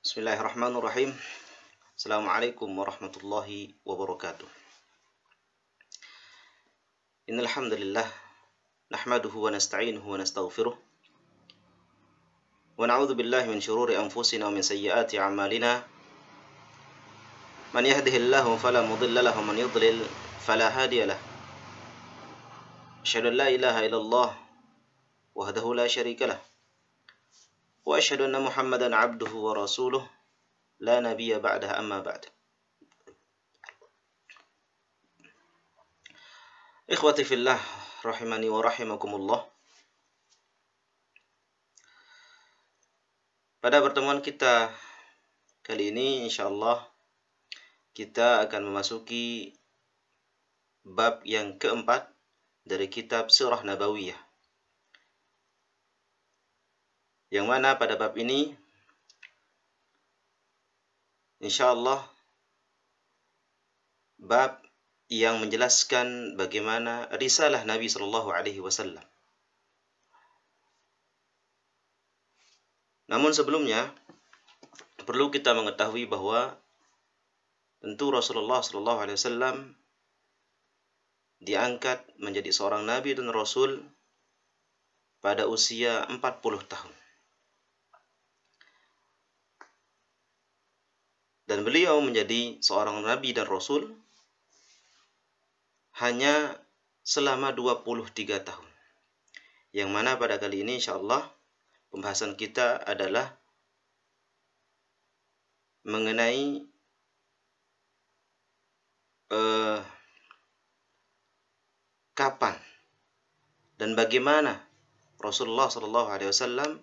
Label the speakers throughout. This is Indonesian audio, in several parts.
Speaker 1: Bismillahirrahmanirrahim. Assalamualaikum warahmatullahi wabarakatuh. Innal hamdalillah nahmaduhu wa nasta'inuhu wa nastaghfiruh wa na'udzu billahi min shururi anfusina wa min sayyiati a'malina. Man yahdihillahu fala mudilla lahu wa man yudlil fala hadiya lahu. Asyhadu an la ilaha illallah wahdahu la syarika lah. Wa asyhadu anna Muhammadan 'abduhu wa rasuluh la nabiyya ba'dahu amma ba'd. Ikhwati fillah rahimani wa rahimakumullah. Pada pertemuan kita kali ini insyaallah kita akan memasuki bab yang keempat dari kitab Sirah Nabawiyah. Yang mana pada bab ini insyaallah bab yang menjelaskan bagaimana risalah Nabi sallallahu alaihi wasallam. Namun sebelumnya perlu kita mengetahui bahwa tentu Rasulullah sallallahu alaihi wasallam diangkat menjadi seorang nabi dan rasul pada usia 40 tahun. Dan beliau menjadi seorang nabi dan rasul hanya selama 23 tahun. Yang mana pada kali ini insyaallah pembahasan kita adalah mengenai kapan dan bagaimana Rasulullah SAW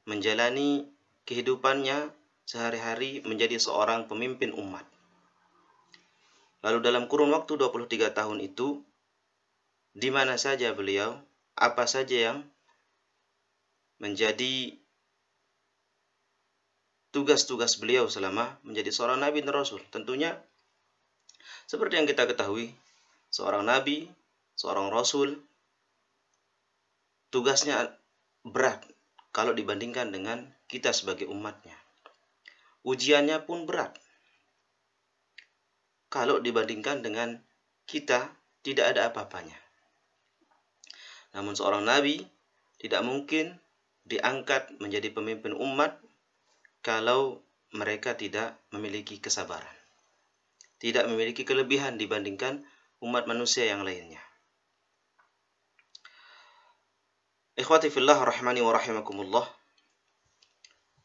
Speaker 1: menjalani kehidupannya sehari-hari menjadi seorang pemimpin umat. Lalu dalam kurun waktu 23 tahun itu, di mana saja beliau, apa saja yang menjadi tugas-tugas beliau selama menjadi seorang nabi dan rasul. Tentunya seperti yang kita ketahui, seorang nabi, seorang rasul, tugasnya berat kalau dibandingkan dengan kita sebagai umatnya. Ujiannya pun berat kalau dibandingkan dengan kita, tidak ada apa-apanya. Namun seorang nabi tidak mungkin diangkat menjadi pemimpin umat kalau mereka tidak memiliki kesabaran, tidak memiliki kelebihan dibandingkan umat manusia yang lainnya. Ikhwati fillah rahmani wa rahimakumullah.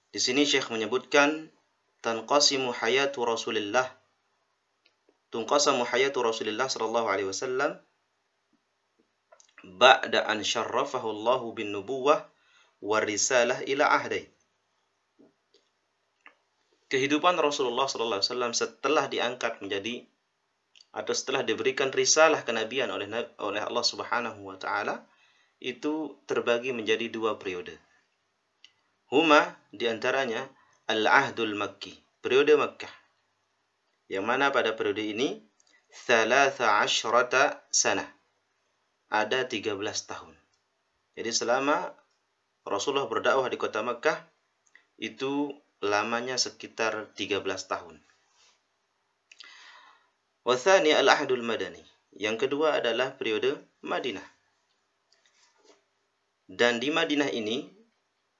Speaker 1: Di sini Syekh menyebutkan tanqasimu hayatu Rasulillah sallallahu alaihi wasallam ba'da an syarrafahu Allah bin nubuwah wa risalah ila ahdai. Kehidupan Rasulullah sallallahu alaihi wasallam setelah diangkat menjadi atau setelah diberikan risalah kenabian oleh Allah Subhanahu wa taala itu terbagi menjadi dua periode. Huma diantaranya al-ahdul makki, periode Makkah. Yang mana pada periode ini 13 sana. Ada 13 tahun. Jadi selama Rasulullah berdakwah di kota Makkah itu lamanya sekitar 13 tahun. Wa tsani al-ahdul madani. Yang kedua adalah periode Madinah. Dan di Madinah ini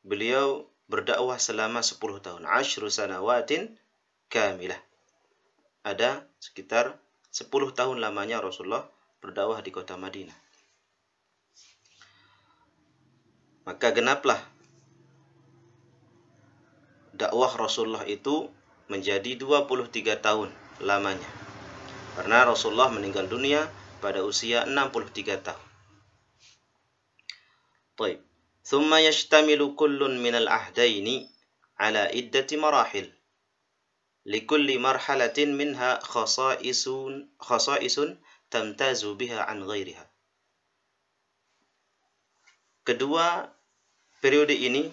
Speaker 1: beliau berdakwah selama 10 tahun. 10 sanawatin kamilah. Ada sekitar 10 tahun lamanya Rasulullah berdakwah di kota Madinah. Maka genaplah dakwah Rasulullah itu menjadi 23 tahun lamanya. Karena Rasulullah meninggal dunia pada usia 63 tahun. Baik. Thumma yashtamilu kullun minal ahdaini ala iddati marahil. Likulli marhalatin minha khasa'isun tamtazu biha an ghairiha. Kedua periode ini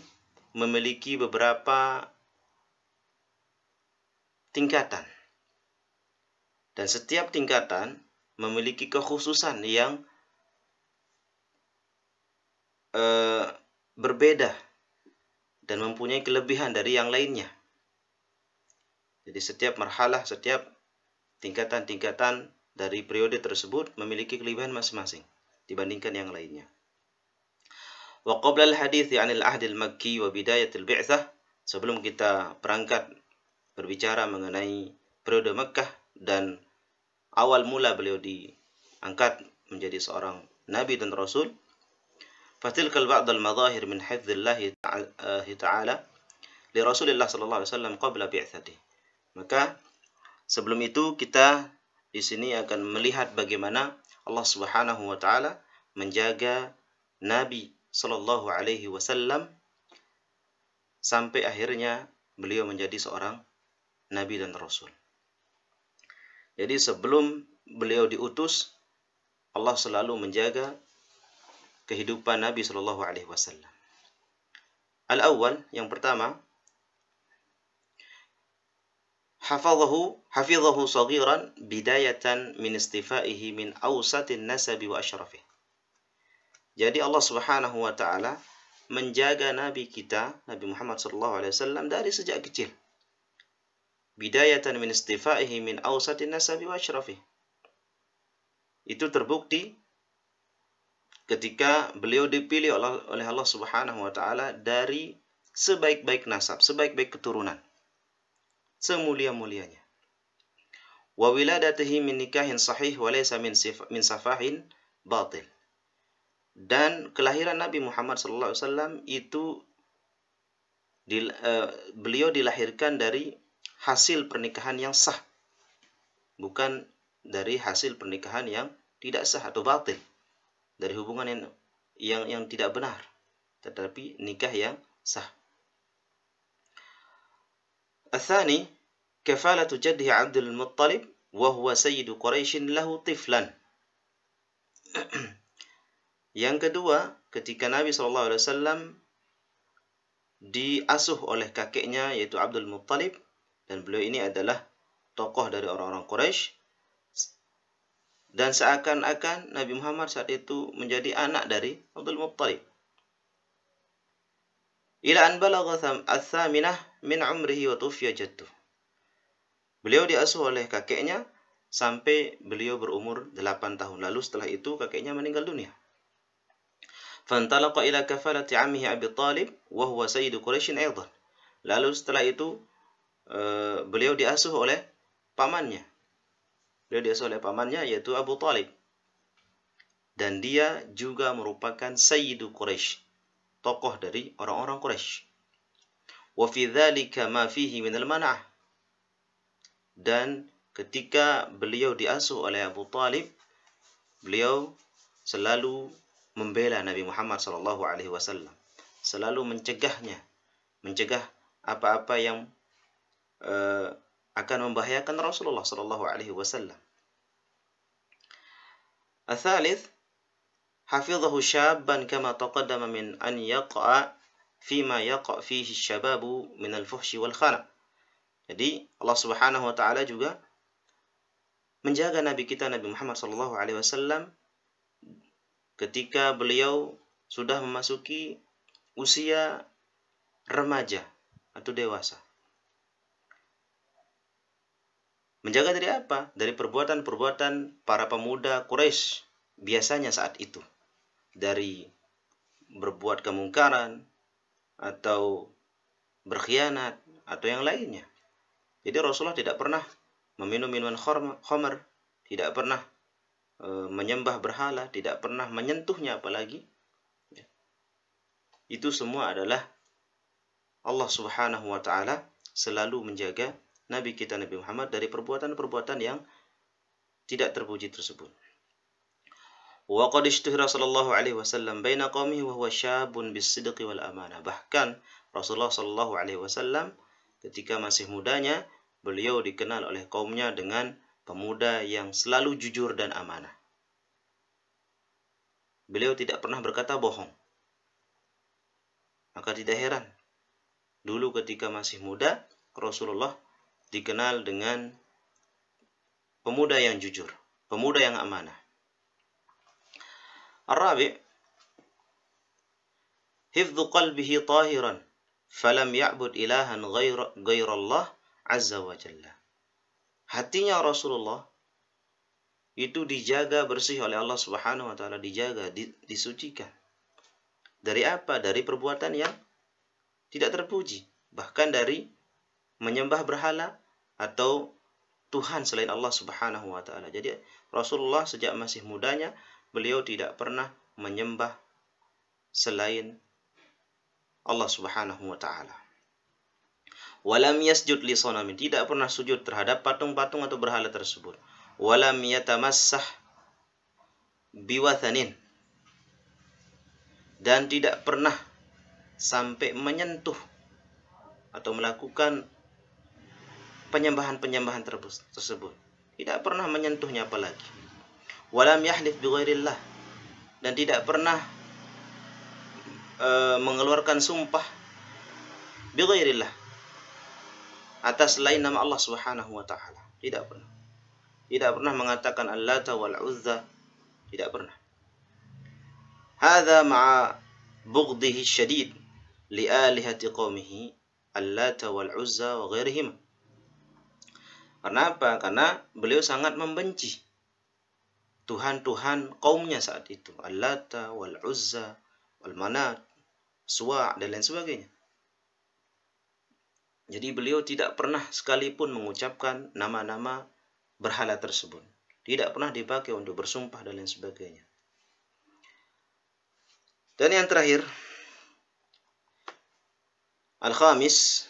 Speaker 1: memiliki beberapa tingkatan. Dan setiap tingkatan memiliki kekhususan yang berbeda dan mempunyai kelebihan dari yang lainnya. Jadi setiap marhalah, setiap tingkatan-tingkatan dari periode tersebut memiliki kelebihan masing-masing dibandingkan yang lainnya. Wa qabla al-hadits 'anil ahd al-makki wa bidayat al-bi'tsah, sebelum kita berangkat berbicara mengenai periode Mekkah dan awal mula beliau diangkat menjadi seorang nabi dan rasul, fatilkal ba'd al-madahir min hifdzillah ta'ala li Rasulillah sallallahu alaihi wasallam qabla bi'tsatihi. Maka sebelum itu kita di sini akan melihat bagaimana Allah Subhanahu wa taala menjaga Nabi sallallahu alaihi wasallam sampai akhirnya beliau menjadi seorang nabi dan rasul. Jadi sebelum beliau diutus, Allah selalu menjaga kehidupan Nabi sallallahu alaihi wasallam. Al-awwal, yang pertama, hafizahu saghiran bidayatan min istifaihi min awsatin nasabi wa asyrafih. Jadi Allah Subhanahu wa taala menjaga nabi kita, Nabi Muhammad sallallahu alaihi wasallam, dari sejak kecil. Bidayatan min istifaihi min awsatin nasabi wa asyrafih. Itu terbukti ketika beliau dipilih oleh Allah Subhanahu wa taala dari sebaik-baik nasab, sebaik-baik keturunan, semulia-mulianya. Wa wiladatihi min nikahin sahih wa laysa min safahin batil. Dan kelahiran Nabi Muhammad sallallahu alaihi wasallam itu beliau dilahirkan dari hasil pernikahan yang sah, bukan dari hasil pernikahan yang tidak sah atau batil, dari hubungan yang tidak benar, tetapi nikah yang sah. Al-thani, kafalatu jaddihi Abdul Muttalib wa huwa sayyidu Quraisy lahu tiflan. Yang kedua, ketika Nabi SAW diasuh oleh kakeknya yaitu Abdul Muttalib, dan beliau ini adalah tokoh dari orang-orang Quraisy, dan seakan-akan Nabi Muhammad saat itu menjadi anak dari Abdul Muttalib. Ila an balagha ats-tsaminah min umrihi wa tufiya jadduh. Beliau diasuh oleh kakeknya sampai beliau berumur 8 tahun. Lalu setelah itu kakeknya meninggal dunia. Fantalaqa ila kafalati ammihi Abi Thalib wa huwa sayyidu Quraisy aidan. Lalu setelah itu beliau diasuh oleh pamannya. Beliau diasuh oleh pamannya yaitu Abu Thalib. Dan dia juga merupakan sayyidu Quraisy, tokoh dari orang-orang Quraisy. Wa fi dzalika ma fihi min al-man'ah. Dan ketika beliau diasuh oleh Abu Thalib, beliau selalu membela Nabi Muhammad sallallahu alaihi wasallam, selalu mencegah apa-apa yang akan membahayakan Rasulullah sallallahu alaihi wasallam. Al-thalith, hafizahu syabban kama taqaddama min an yaqa fima yaqa fihi asy-syababu min al-fuhshi wal khana. Jadi Allah Subhanahu wa taala juga menjaga nabi kita Nabi Muhammad sallallahu alaihi wasallam ketika beliau sudah memasuki usia remaja atau dewasa. Menjaga dari apa? Dari perbuatan-perbuatan para pemuda Quraisy biasanya saat itu. Dari berbuat kemungkaran atau berkhianat atau yang lainnya. Jadi Rasulullah tidak pernah meminum minuman khamr, tidak pernah menyembah berhala, tidak pernah menyentuhnya apalagi. Itu semua adalah Allah Subhanahu wa taala selalu menjaga Nabi kita Nabi Muhammad dari perbuatan-perbuatan yang tidak terpuji tersebut. Wa qad ishtahara sallallahu alaihi wasallam baina qaumihi wa huwa syabun bis-sidqi wal amanah. Bahkan Rasulullah sallallahu alaihi wasallam ketika masih mudanya, beliau dikenal oleh kaumnya dengan pemuda yang selalu jujur dan amanah. Beliau tidak pernah berkata bohong. Maka tidak heran, dulu ketika masih muda, Rasulullah dikenal dengan pemuda yang jujur, pemuda yang amanah. Ar-rabi', hifdzu qalbihi tahiran falam ya'bud ilahan ghairallah azza wa jalla. Hatinya Rasulullah itu dijaga bersih oleh Allah Subhanahu wa taala, dijaga, disucikan. Dari apa? Dari perbuatan yang tidak terpuji, bahkan dari menyembah berhala atau Tuhan selain Allah Subhanahu wa taala. Jadi Rasulullah sejak masih mudanya beliau tidak pernah menyembah selain Allah Subhanahu wa taala. Walam yasjud li sanamin, tidak pernah sujud terhadap patung-patung atau berhala tersebut. Walam yatamassah biwathanin, dan tidak pernah sampai menyentuh atau melakukan penyembahan-penyembahan tersebut. Tidak pernah menyentuhnya apalagi. Walam yahlif bighairillah, dan tidak pernah mengeluarkan sumpah bighairillah, atas lain nama Allah Subhanahu wa taala. Tidak pernah. Tidak pernah mengatakan Al-Lata wal Uzza, tidak pernah. Hadza ma'a bughdhihi syadid li alihati qaumihi Al-Lata wal Uzza wa ghairihim. Karena apa? Karena beliau sangat membenci Tuhan-Tuhan kaumnya saat itu, Al-Lata wal Uzza wal Manat, Suwa' dan lain sebagainya. Jadi beliau tidak pernah sekalipun mengucapkan nama-nama berhala tersebut. Tidak pernah dipakai untuk bersumpah dan lain sebagainya. Dan yang terakhir, al-khamis,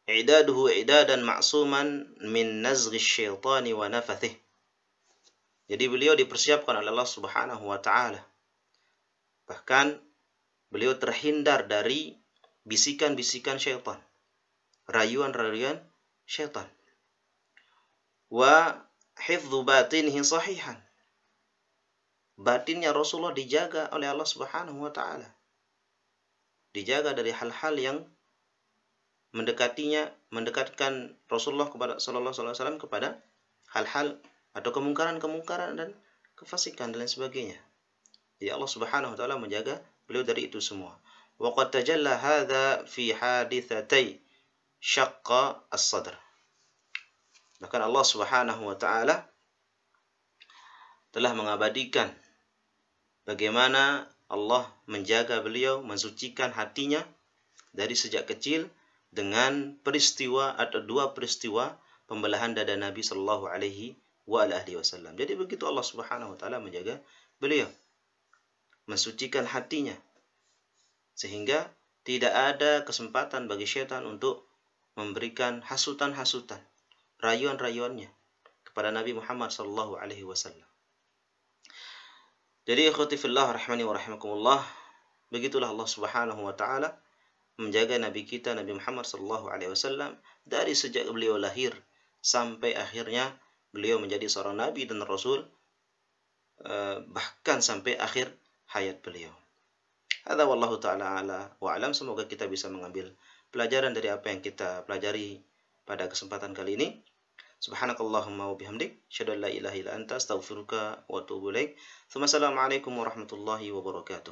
Speaker 1: i'daduhu i'dadan ma'suman min nazghi syaitani wa nafathih. Jadi beliau dipersiapkan oleh Allah Subhanahu wa taala. Bahkan beliau terhindar dari bisikan-bisikan syaitan, rayuan-rayuan syaitan. Wa hifdzu batinihi sahihan. Batinnya Rasulullah dijaga oleh Allah Subhanahu wa taala. Dijaga dari hal-hal yang mendekatkan Rasulullah kepada sallallahu alaihi wasallam kepada hal-hal atau kemungkaran-kemungkaran dan kefasikan dan lain sebagainya. Jadi Allah Subhanahu wa taala menjaga beliau dari itu semua. Wa qad tajalla hadza fi hadithatai syaqqa as-sadr. Bahkan Allah Subhanahu wa taala telah mengabadikan bagaimana Allah menjaga beliau, mensucikan hatinya dari sejak kecil dengan peristiwa atau dua peristiwa pembelahan dada Nabi sallallahu alaihi wasallam. Jadi begitu Allah Subhanahu wa taala menjaga beliau, mensucikan hatinya sehingga tidak ada kesempatan bagi syaitan untuk memberikan hasutan-hasutan, rayuan-rayuannya kepada Nabi Muhammad sallallahu alaihi wasallam. Jadi ikhwati fillah rahmani wa rahimakumullah, begitulah Allah Subhanahu wa taala menjaga nabi kita Nabi Muhammad sallallahu alaihi wasallam dari sejak beliau lahir sampai akhirnya beliau menjadi seorang nabi dan rasul, bahkan sampai akhir hayat beliau. Hadza wallahu taala ala wa alam. Semoga kita bisa mengambil pelajaran dari apa yang kita pelajari pada kesempatan kali ini. Subhanakallahumma wa bihamdik, asyhadu an la ilaha illa anta, astaghfiruka wa atubu ilaik. Assalamualaikum warahmatullahi wabarakatuh.